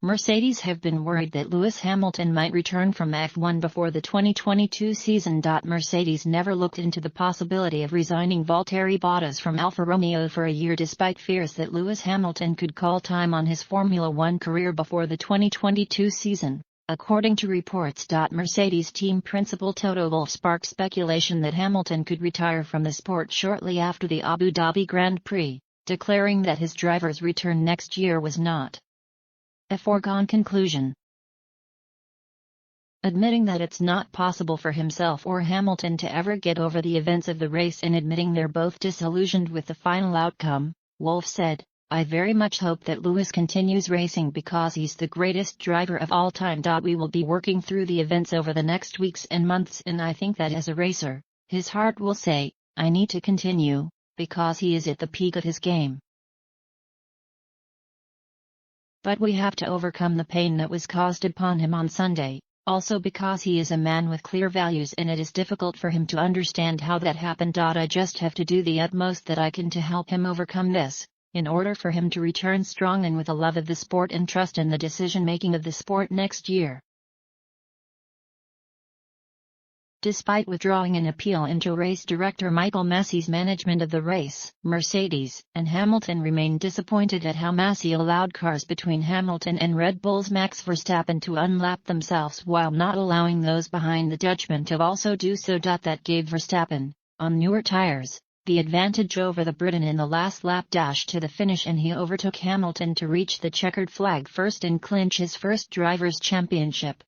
Mercedes have been worried that Lewis Hamilton might return from F1 before the 2022 season. Mercedes never looked into the possibility of resigning Valtteri Bottas from Alfa Romeo for a year despite fears that Lewis Hamilton could call time on his Formula One career before the 2022 season, according to reports. Mercedes team principal Toto Wolff sparked speculation that Hamilton could retire from the sport shortly after the Abu Dhabi Grand Prix, declaring that his driver's return next year was not a foregone conclusion. Admitting that it's not possible for himself or Hamilton to ever get over the events of the race and admitting they're both disillusioned with the final outcome, Wolff said, "I very much hope that Lewis continues racing because he's the greatest driver of all time. We will be working through the events over the next weeks and months, and I think that as a racer, his heart will say, I need to continue, because he is at the peak of his game. But we have to overcome the pain that was caused upon him on Sunday, also because he is a man with clear values and it is difficult for him to understand how that happened. I just have to do the utmost that I can to help him overcome this, in order for him to return strong and with a love of the sport and trust in the decision-making of the sport next year." Despite withdrawing an appeal into race director Michael Massey's management of the race, Mercedes and Hamilton remained disappointed at how Massey allowed cars between Hamilton and Red Bull's Max Verstappen to unlap themselves while not allowing those behind the judgment to also do so. That gave Verstappen, on newer tires, the advantage over the Briton in the last lap dash to the finish, and he overtook Hamilton to reach the checkered flag first and clinch his first Drivers' Championship.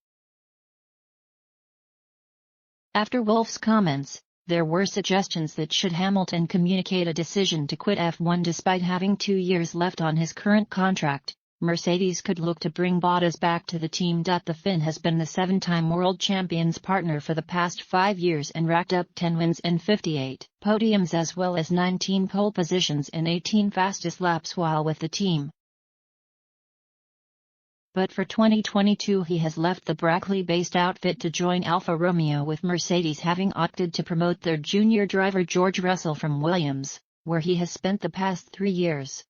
After Wolff's comments, there were suggestions that should Hamilton communicate a decision to quit F1 despite having 2 years left on his current contract, Mercedes could look to bring Bottas back to the team. The Finn has been the 7-time world champion's partner for the past 5 years and racked up 10 wins and 58 podiums as well as 19 pole positions and 18 fastest laps while with the team. But for 2022 he has left the Brackley-based outfit to join Alfa Romeo, with Mercedes having opted to promote their junior driver George Russell from Williams, where he has spent the past 3 years.